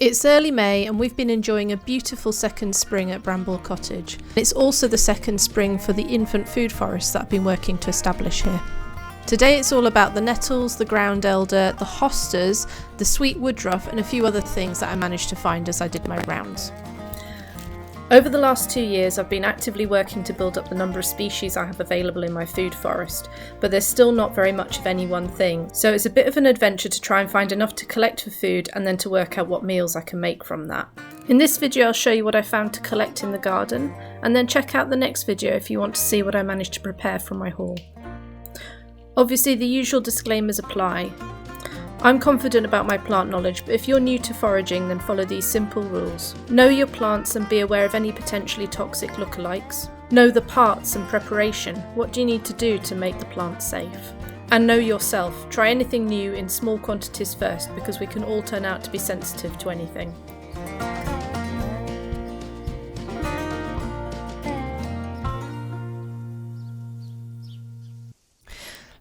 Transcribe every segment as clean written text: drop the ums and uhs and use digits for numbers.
It's early May and we've been enjoying a beautiful second spring at Bramble Cottage. It's also the second spring for the infant food forest that I've been working to establish here. Today it's all about the nettles, the ground elder, the hostas, the sweet woodruff and a few other things that I managed to find as I did my rounds. Over the last 2 years I've been actively working to build up the number of species I have available in my food forest, but there's still not very much of any one thing, so it's a bit of an adventure to try and find enough to collect for food and then to work out what meals I can make from that. In this video I'll show you what I found to collect in the garden, and then check out the next video if you want to see what I managed to prepare from my haul. Obviously the usual disclaimers apply. I'm confident about my plant knowledge, but if you're new to foraging then follow these simple rules. Know your plants and be aware of any potentially toxic lookalikes. Know the parts and preparation. What do you need to do to make the plant safe? And know yourself. Try anything new in small quantities first, because we can all turn out to be sensitive to anything.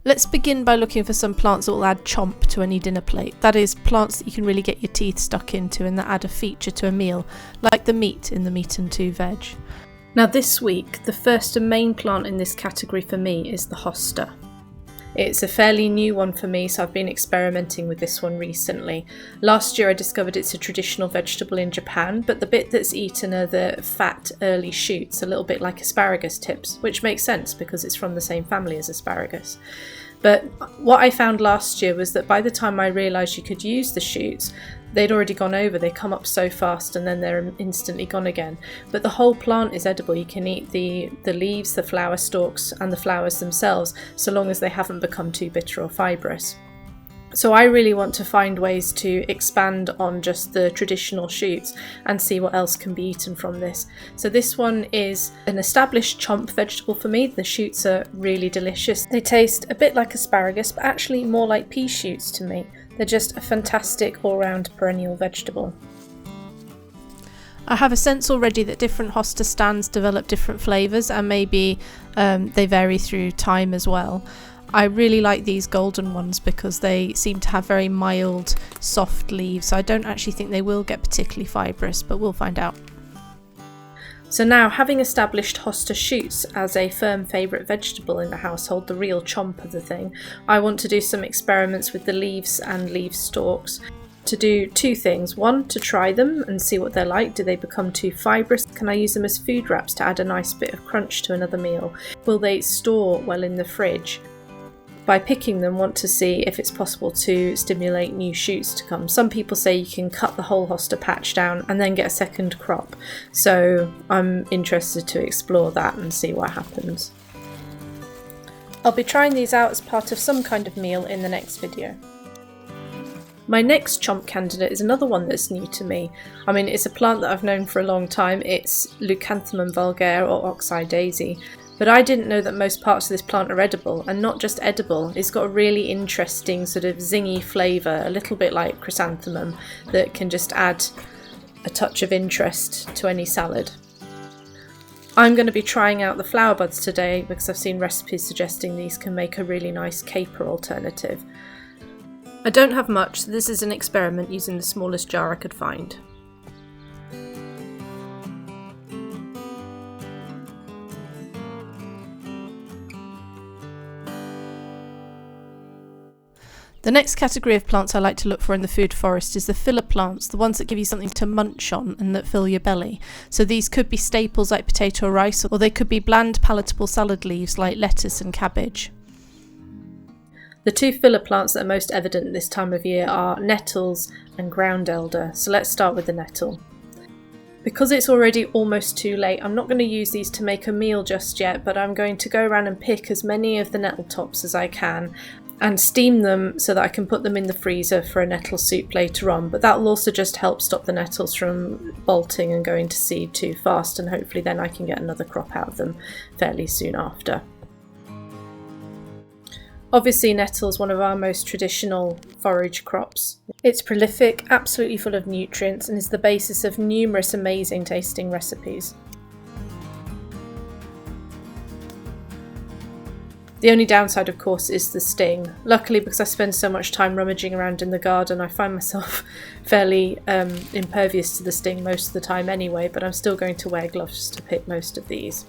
Let's begin by looking for some plants that will add chomp to any dinner plate. That is, plants that you can really get your teeth stuck into and that add a feature to a meal, like the meat in the meat and two veg. Now this week, the first and main plant in this category for me is the hosta. It's a fairly new one for me, so I've been experimenting with this one recently. Last year I discovered it's a traditional vegetable in Japan, but the bit that's eaten are the fat early shoots, a little bit like asparagus tips, which makes sense because it's from the same family as asparagus. But what I found last year was that by the time I realised you could use the shoots, they'd already gone over. They come up so fast and then they're instantly gone again. But the whole plant is edible. You can eat the leaves, the flower stalks and the flowers themselves, so long as they haven't become too bitter or fibrous. So I really want to find ways to expand on just the traditional shoots and see what else can be eaten from this. So this one is an established chomp vegetable for me. The shoots are really delicious. They taste a bit like asparagus, but actually more like pea shoots to me. They're just a fantastic all-round perennial vegetable. I have a sense already that different hosta stands develop different flavours, and maybe they vary through time as well. I really like these golden ones because they seem to have very mild, soft leaves, so I don't actually think they will get particularly fibrous, but we'll find out. So now, having established hosta shoots as a firm favourite vegetable in the household, the real chomp of the thing, I want to do some experiments with the leaves and leaf stalks. To do two things. One, to try them and see what they're like. Do they become too fibrous? Can I use them as food wraps to add a nice bit of crunch to another meal? Will they store well in the fridge? By picking them, want to see if it's possible to stimulate new shoots to come. Some people say you can cut the whole hosta patch down and then get a second crop, so I'm interested to explore that and see what happens. I'll be trying these out as part of some kind of meal in the next video. My next chomp candidate is another one that's new to me. I mean, it's a plant that I've known for a long time. It's Leucanthemum vulgare, or oxeye daisy. But I didn't know that most parts of this plant are edible, and not just edible, it's got a really interesting sort of zingy flavour, a little bit like chrysanthemum, that can just add a touch of interest to any salad. I'm going to be trying out the flower buds today because I've seen recipes suggesting these can make a really nice caper alternative. I don't have much, so this is an experiment using the smallest jar I could find. The next category of plants I like to look for in the food forest is the filler plants, the ones that give you something to munch on and that fill your belly. So these could be staples like potato or rice, or they could be bland palatable salad leaves like lettuce and cabbage. The two filler plants that are most evident this time of year are nettles and ground elder, so let's start with the nettle. Because it's already almost too late, I'm not going to use these to make a meal just yet, but I'm going to go around and pick as many of the nettle tops as I can and steam them so that I can put them in the freezer for a nettle soup later on, but that will also just help stop the nettles from bolting and going to seed too fast, and hopefully then I can get another crop out of them fairly soon after. Obviously nettle is one of our most traditional forage crops. It's prolific, absolutely full of nutrients, and is the basis of numerous amazing tasting recipes. The only downside, of course, is the sting. Luckily, because I spend so much time rummaging around in the garden, I find myself fairly impervious to the sting most of the time anyway, but I'm still going to wear gloves to pick most of these.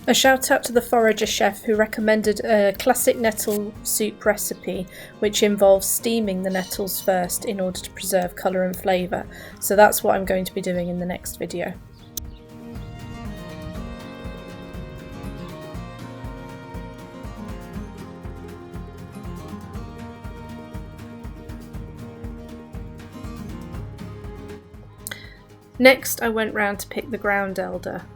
A shout out to the forager chef who recommended a classic nettle soup recipe which involves steaming the nettles first in order to preserve colour and flavour. So that's what I'm going to be doing in the next video. Next I went round to pick the ground elder.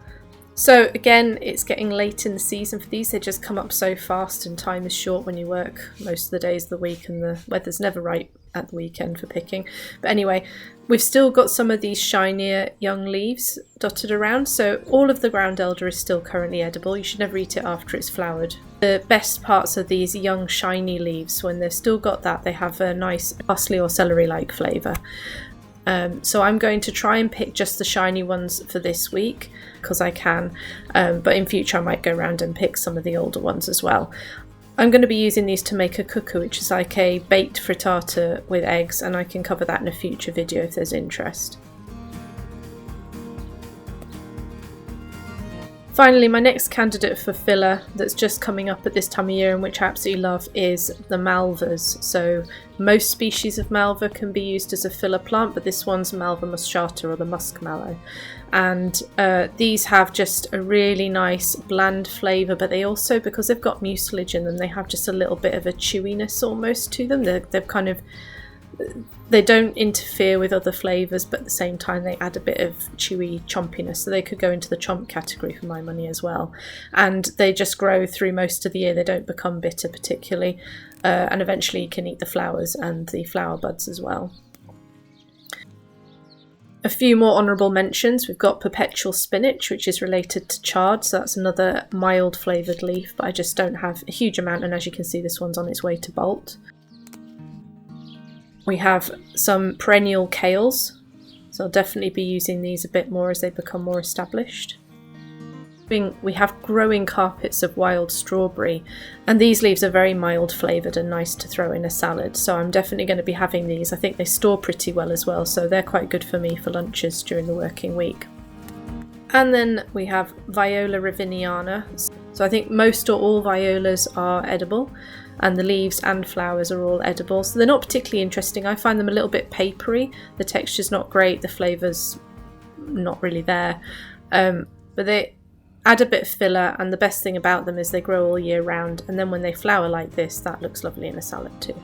So again, it's getting late in the season for these. They just come up so fast and time is short when you work most of the days of the week and the weather's never right at the weekend for picking. But anyway, we've still got some of these shinier young leaves dotted around, so all of the ground elder is still currently edible. You should never eat it after it's flowered. The best parts of these young shiny leaves, when they've still got that, they have a nice parsley or celery-like flavour. So I'm going to try and pick just the shiny ones for this week because I can, but in future I might go around and pick some of the older ones as well. I'm going to be using these to make a cuckoo, which is like a baked frittata with eggs, and I can cover that in a future video if there's interest. Finally, my next candidate for filler that's just coming up at this time of year and which I absolutely love is the malvas. So most species of malva can be used as a filler plant, but this one's Malva moschata, or the muskmallow. And these have just a really nice bland flavour, but they also, because they've got mucilage in them, they have just a little bit of a chewiness almost to them. They don't interfere with other flavours, but at the same time they add a bit of chewy chompiness, so they could go into the chomp category for my money as well. And they just grow through most of the year. They don't become bitter particularly, and eventually you can eat the flowers and the flower buds as well. A few more honourable mentions. We've got perpetual spinach, which is related to chard, so that's another mild flavoured leaf, but I just don't have a huge amount, and as you can see this one's on its way to bolt. We have some perennial kales, so I'll definitely be using these a bit more as they become more established. We have growing carpets of wild strawberry, and these leaves are very mild flavoured and nice to throw in a salad, so I'm definitely going to be having these. I think they store pretty well as well, so they're quite good for me for lunches during the working week. And then we have Viola raviniana. So I think most or all violas are edible, and the leaves and flowers are all edible. So they're not particularly interesting. I find them a little bit papery. The texture's not great, the flavour's not really there. But they add a bit of filler, and the best thing about them is they grow all year round, and then when they flower like this, that looks lovely in a salad too.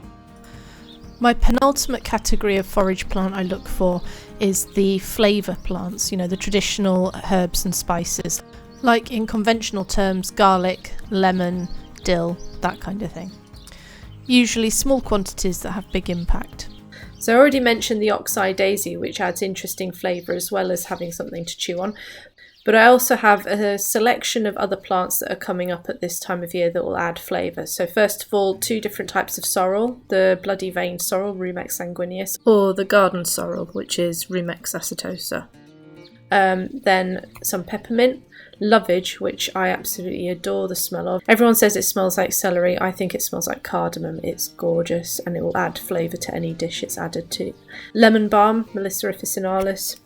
My penultimate category of forage plant I look for is the flavour plants, the traditional herbs and spices, like in conventional terms garlic, lemon, dill, that kind of thing. Usually small quantities that have big impact. So I already mentioned the oxeye daisy, which adds interesting flavour as well as having something to chew on. But I also have a selection of other plants that are coming up at this time of year that will add flavour. So first of all, two different types of sorrel, the bloody vein sorrel, Rumex sanguineus, or the garden sorrel, which is Rumex acetosa. Then some peppermint, lovage, which I absolutely adore the smell of. Everyone says it smells like celery. I think it smells like cardamom. It's gorgeous and it will add flavour to any dish it's added to. Lemon balm, Melissa officinalis.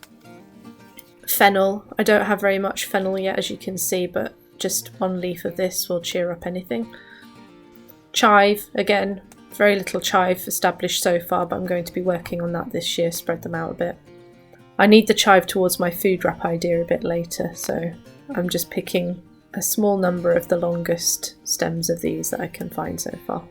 Fennel. I don't have very much fennel yet, as you can see, but just one leaf of this will cheer up anything. Chive, again, very little chive established so far, but I'm going to be working on that this year, spread them out a bit. I need the chive towards my food wrap idea a bit later, so I'm just picking a small number of the longest stems of these that I can find so far.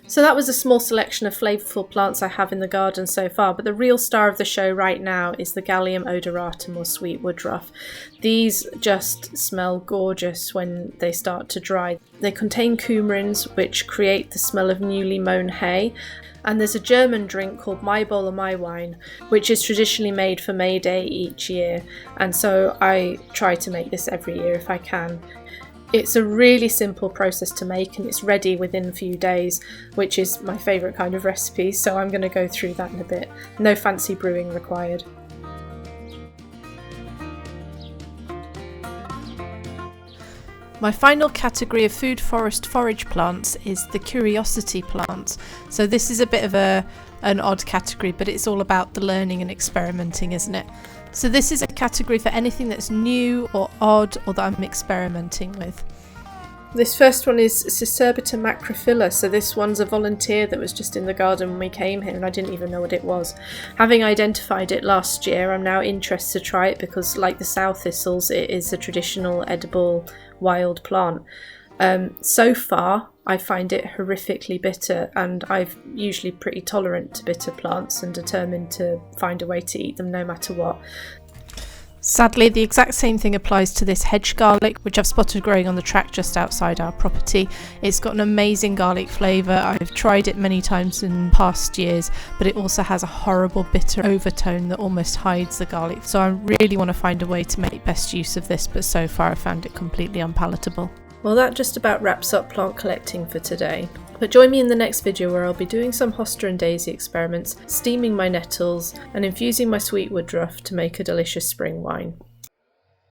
So that was a small selection of flavourful plants I have in the garden so far, but the real star of the show right now is the Galium odoratum, or sweet woodruff. These just smell gorgeous when they start to dry. They contain coumarins, which create the smell of newly mown hay. And there's a German drink called My Bowl of My Wine, which is traditionally made for May Day each year, and so I try to make this every year if I can. It's a really simple process to make, and it's ready within a few days, which is my favourite kind of recipe, so I'm going to go through that in a bit. No fancy brewing required. My final category of food forest forage plants is the curiosity plants. So this is a bit of an odd category, but it's all about the learning and experimenting, isn't it? So this is a category for anything that's new or odd or that I'm experimenting with. This first one is Cucurbita macrophylla. So this one's a volunteer that was just in the garden when we came here and I didn't even know what it was. Having identified it last year, I'm now interested to try it because, like the sow thistles, it is a traditional edible wild plant. So far I find it horrifically bitter, and I'm usually pretty tolerant to bitter plants and determined to find a way to eat them no matter what. Sadly, the exact same thing applies to this hedge garlic, which I've spotted growing on the track just outside our property. It's got an amazing garlic flavour. I've tried it many times in past years, but it also has a horrible bitter overtone that almost hides the garlic. So I really want to find a way to make best use of this, but so far I've found it completely unpalatable. Well, that just about wraps up plant collecting for today. But join me in the next video where I'll be doing some hosta and daisy experiments, steaming my nettles and infusing my sweet woodruff to make a delicious spring wine.